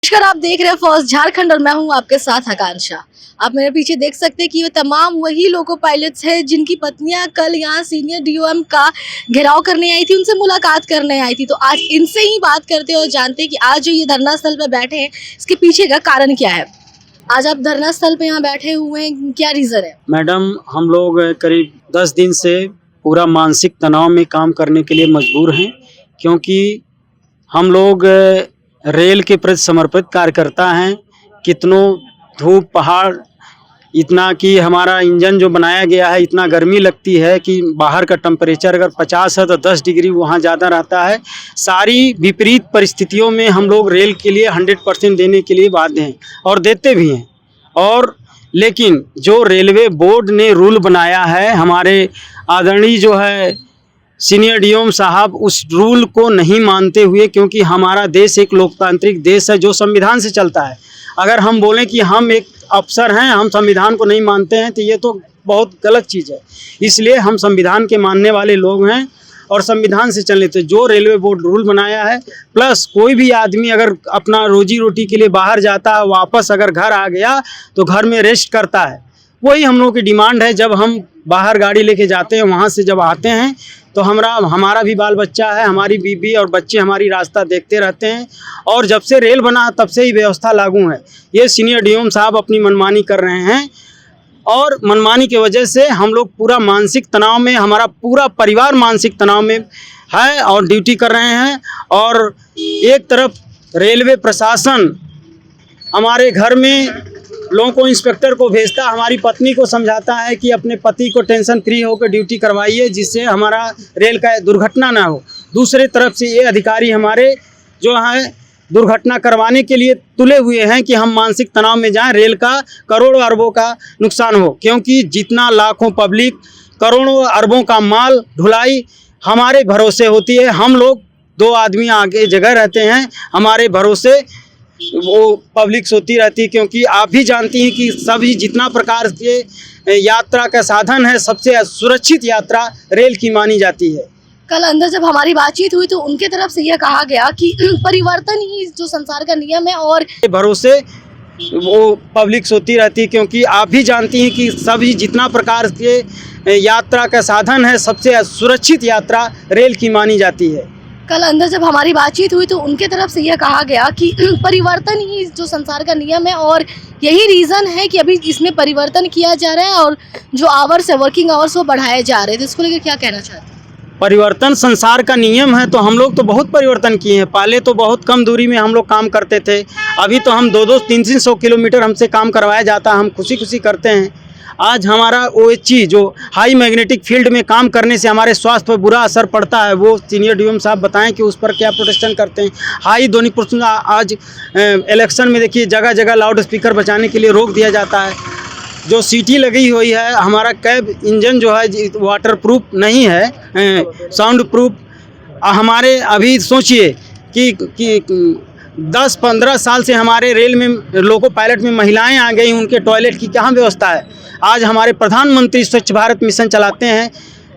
नमस्कार, आप देख रहे हैं फर्स्ट झारखंड और मैं हूं आपके साथ आकांक्षा। आप मेरे पीछे देख सकते हैं कि ये तमाम वही लोको पायलट्स हैं जिनकी पत्नियां कल यहाँ सीनियर डीओएम का घेराव करने आई थी, उनसे मुलाकात करने आई थी। तो आज इनसे ही बात करते हैं और जानते हैं कि आज जो ये धरना स्थल पर बैठे हैं इसके पीछे का कारण क्या है। आज आप धरना स्थल पे यहाँ बैठे हुए हैं, क्या रीजन है? मैडम, हम लोग करीब 10 दिन से पूरा मानसिक तनाव में काम करने के लिए मजबूर हैं, क्योंकि हम लोग रेल के प्रति समर्पित कार्यकर्ता हैं। कितनों धूप पहाड़, इतना कि हमारा इंजन जो बनाया गया है, इतना गर्मी लगती है कि बाहर का टेम्परेचर अगर 50 है तो 10 डिग्री वहाँ ज़्यादा रहता है। सारी विपरीत परिस्थितियों में हम लोग रेल के लिए 100% देने के लिए बाध्य हैं और देते भी हैं। और लेकिन जो रेलवे बोर्ड ने रूल बनाया है, हमारे आदरणीय जो है सीनियर डीओएम साहब उस रूल को नहीं मानते हुए, क्योंकि हमारा देश एक लोकतांत्रिक देश है जो संविधान से चलता है। अगर हम बोलें कि हम एक अफसर हैं, हम संविधान को नहीं मानते हैं, तो ये तो बहुत गलत चीज़ है। इसलिए हम संविधान के मानने वाले लोग हैं और संविधान से चलने थे। जो रेलवे बोर्ड रूल बनाया है, प्लस कोई भी आदमी अगर अपना रोजी रोटी के लिए बाहर जाता है, वापस अगर घर आ गया तो घर में रेस्ट करता है। वही हम लोगों की डिमांड है। जब हम बाहर गाड़ी लेके जाते हैं, वहाँ से जब आते हैं तो हमारा भी बाल बच्चा है, हमारी बीवी और बच्चे हमारी रास्ता देखते रहते हैं। और जब से रेल बना तब से ही व्यवस्था लागू है। ये सीनियर डीओएम साहब अपनी मनमानी कर रहे हैं और मनमानी की वजह से हम लोग पूरा मानसिक तनाव में, हमारा पूरा परिवार मानसिक तनाव में है और ड्यूटी कर रहे हैं। और एक तरफ रेलवे प्रशासन हमारे घर में लोगों को, इंस्पेक्टर को भेजता, हमारी पत्नी को समझाता है कि अपने पति को टेंशन फ्री होकर ड्यूटी करवाइए, जिससे हमारा रेल का दुर्घटना ना हो। दूसरे तरफ से ये अधिकारी हमारे जो हैं दुर्घटना करवाने के लिए तुले हुए हैं कि हम मानसिक तनाव में जाएं, रेल का करोड़ों अरबों का नुकसान हो। क्योंकि जितना लाखों पब्लिक, करोड़ों अरबों का माल ढुलाई हमारे भरोसे होती है। हम लोग 2 आदमी आगे जगह रहते हैं, हमारे भरोसे वो पब्लिक सोती रहती है। क्योंकि आप भी जानती हैं कि सभी जितना प्रकार के यात्रा का साधन है, सबसे सुरक्षित यात्रा रेल की मानी जाती है। कल अंदर जब हमारी बातचीत हुई तो उनके तरफ से यह कहा गया कि परिवर्तन ही जो संसार का नियम है और भरोसे वो पब्लिक सोती रहती है। क्योंकि आप भी जानती हैं कि सभी जितना प्रकार के यात्रा का साधन है, सबसे सुरक्षित यात्रा रेल की मानी जाती है। कल अंदर जब हमारी बातचीत हुई तो उनके तरफ से यह कहा गया कि परिवर्तन ही जो संसार का नियम है और यही रीज़न है कि अभी इसमें परिवर्तन किया जा रहा है और जो आवर्स है, वर्किंग आवर्स, वो बढ़ाए जा रहे थे। इसको लेकर क्या कहना चाहते हैं? परिवर्तन संसार का नियम है, तो हम लोग तो बहुत परिवर्तन किए हैं। पहले तो बहुत कम दूरी में हम लोग काम करते थे, अभी तो हम 2-2, 300 किलोमीटर हमसे काम करवाया जाता है, हम खुशी खुशी करते हैं। आज हमारा OHE जो हाई मैग्नेटिक फील्ड में काम करने से हमारे स्वास्थ्य पर बुरा असर पड़ता है, वो सीनियर डीओएम साहब बताएं कि उस पर क्या प्रोटेक्शन करते हैं। हाई ध्वनि प्रदूषण, आज इलेक्शन में देखिए जगह जगह लाउड स्पीकर बचाने के लिए रोक दिया जाता है। जो सीटी लगी हुई है, हमारा कैब इंजन जो है वाटर प्रूफ नहीं है, साउंड प्रूफ। हमारे अभी सोचिए कि 10-15 साल से हमारे रेल में लोको पायलट में महिलाएं आ गई, उनके टॉयलेट की कहाँ व्यवस्था है। आज हमारे प्रधानमंत्री स्वच्छ भारत मिशन चलाते हैं।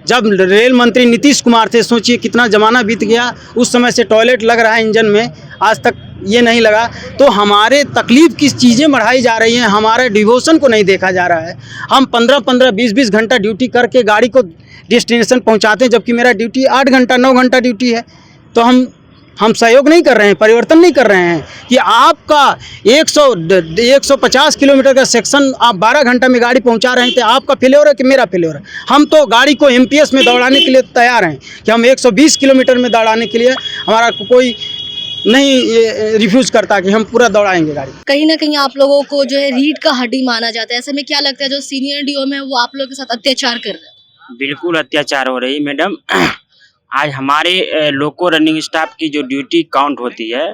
जब रेल मंत्री नीतीश कुमार थे, सोचिए कितना ज़माना बीत गया, उस समय से टॉयलेट लग रहा है इंजन में, आज तक ये नहीं लगा। तो हमारे तकलीफ़ की चीज़ें बढ़ाई जा रही हैं, हमारे डिवोशन को नहीं देखा जा रहा है। हम 15-15, 20-20 घंटा ड्यूटी करके गाड़ी को डेस्टिनेशन पहुंचाते हैं, जबकि मेरा ड्यूटी 8 घंटा 9 घंटा ड्यूटी है। तो हम सहयोग नहीं कर रहे हैं, परिवर्तन नहीं कर रहे हैं कि आपका 150 किलोमीटर का सेक्शन आप 12 घंटा में गाड़ी पहुंचा रहे हैं, तो आपका फेल्योर है कि मेरा फेल्योर है। हम तो गाड़ी को MPS में दौड़ाने के लिए तैयार हैं कि हम 120 किलोमीटर में दौड़ाने के लिए हमारा कोई नहीं रिफ्यूज़ करता कि हम पूरा दौड़ाएंगे गाड़ी। कहीं ना कहीं आप लोगों को जो है रीढ़ का हड्डी माना जाता है। ऐसे में क्या लगता है जो सीनियर डीओएम है वो आप लोगों के साथ अत्याचार कर रहे हैं? बिल्कुल अत्याचार हो रही मैडम। आज हमारे लोको रनिंग स्टाफ की जो ड्यूटी काउंट होती है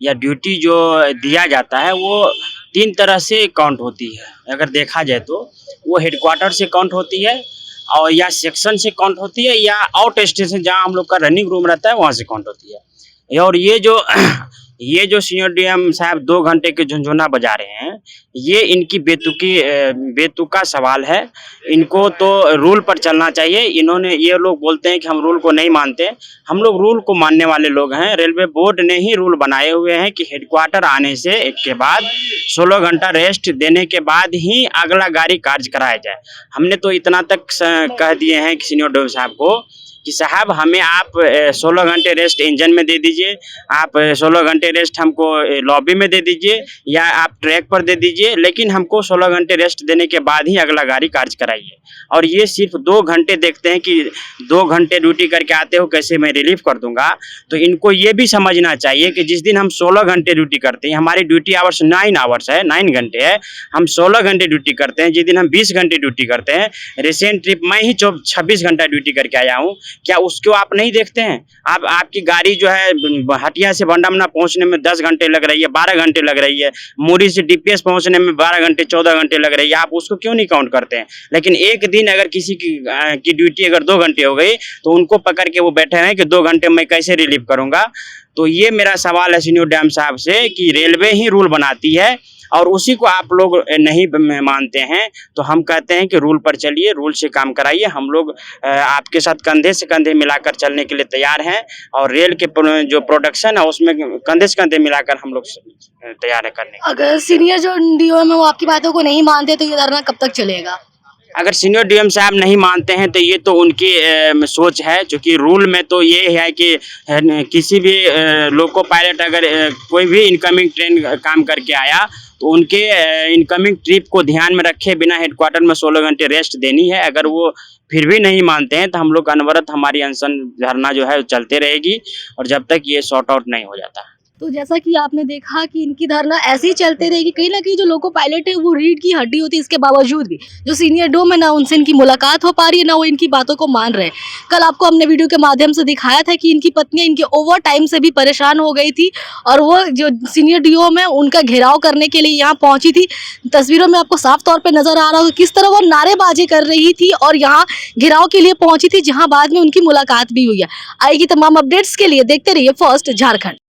या ड्यूटी जो दिया जाता है, वो 3 तरह से काउंट होती है। अगर देखा जाए तो वो हेडक्वार्टर से काउंट होती है, और या सेक्शन से काउंट होती है, या आउट स्टेशन जहाँ हम लोग का रनिंग रूम रहता है वहाँ से काउंट होती है। और ये जो ये जो सीनियर डीएम साहब 2 घंटे के झुनझुना बजा रहे हैं, ये इनकी बेतुका सवाल है। इनको तो रूल पर चलना चाहिए। ये लोग बोलते हैं कि हम रूल को नहीं मानते। हम लोग रूल को मानने वाले लोग हैं। रेलवे बोर्ड ने ही रूल बनाए हुए हैं कि हेडक्वार्टर आने से के बाद 16 घंटा रेस्ट देने के बाद ही अगला गाड़ी कार्य कराया जाए। हमने तो इतना तक कह दिए हैं कि सीनियर डीएम साहब को कि साहब हमें आप 16 घंटे रेस्ट इंजन में दे दीजिए, आप 16 घंटे रेस्ट हमको लॉबी में दे दीजिए, या आप ट्रैक पर दे दीजिए, लेकिन हमको 16 घंटे रेस्ट देने के बाद ही अगला गाड़ी कार्य कराइए। और ये सिर्फ 2 घंटे देखते हैं कि 2 घंटे ड्यूटी करके आते हो, कैसे मैं रिलीफ कर दूंगा। तो इनको ये भी समझना चाहिए कि जिस दिन हम 16 घंटे ड्यूटी करते हैं, हमारी ड्यूटी आवर्स 9 आवर्स है, 9 घंटे है, हम 16 घंटे ड्यूटी करते हैं। जिस दिन हम 20 घंटे ड्यूटी करते हैं, रिसेंट ट्रिप मैं ही 26 घंटा ड्यूटी करके आया हूँ, क्या उसको आप नहीं देखते हैं? आपकी गाड़ी जो है हटिया से बंडामना पहुंचने में 10 घंटे लग रही है, 12 घंटे लग रही है, मुरी से डीपीएस पहुंचने में 12 घंटे 14 घंटे लग रही है, आप उसको क्यों नहीं काउंट करते हैं? लेकिन एक दिन अगर किसी की ड्यूटी अगर 2 घंटे हो गई तो उनको पकड़ के वो बैठे हैं कि 2 घंटे मैं कैसे रिलीव करूंगा। तो ये मेरा सवाल है सीनियर डीएम साहब से कि रेलवे ही रूल बनाती है और उसी को आप लोग नहीं मानते हैं। तो हम कहते हैं कि रूल पर चलिए, रूल से काम कराइए। हम लोग आपके साथ कंधे से कंधे मिलाकर चलने के लिए तैयार हैं, और रेल के जो प्रोडक्शन है उसमें कंधे से कंधे मिलाकर हम लोग तैयार है करने। अगर सीनियर जो डीओएम है वो आपकी बातों को नहीं मानते तो ये धरना कब तक चलेगा? अगर सीनियर डीएम साहब नहीं मानते हैं तो ये तो उनकी सोच है, क्योंकि रूल में तो ये है कि किसी भी लोको पायलट अगर कोई भी इनकमिंग ट्रेन काम करके आया तो उनके इनकमिंग ट्रिप को ध्यान में रखे बिना हेडक्वार्टर में 16 घंटे रेस्ट देनी है। अगर वो फिर भी नहीं मानते हैं तो हम लोग अनवरत हमारी अनशन धरना जो है चलते रहेगी, और जब तक ये सॉर्ट आउट नहीं हो जाता। तो जैसा कि आपने देखा कि इनकी धरना ऐसे ही चलते रहेगी। कहीं ना कहीं जो लोको पायलट है वो रीढ़ की हड्डी होती है, इसके बावजूद भी जो सीनियर डीएम है ना उनसे इनकी मुलाकात हो पा रही है, ना वो इनकी बातों को मान रहे हैं। कल आपको हमने वीडियो के माध्यम से दिखाया था कि इनकी पत्नी इनके ओवर टाइम से भी परेशान हो गई थी, और वो जो सीनियर डीएम है उनका घेराव करने के लिए यहाँ पहुंची थी। तस्वीरों में आपको साफ तौर पर नजर आ रहा होगा किस तरह वो नारेबाजी कर रही थी और यहाँ घेराव के लिए पहुंची थी, जहाँ बाद में उनकी मुलाकात भी हुई है। आएगी तमाम अपडेट्स के लिए देखते रहिए फर्स्ट झारखंड।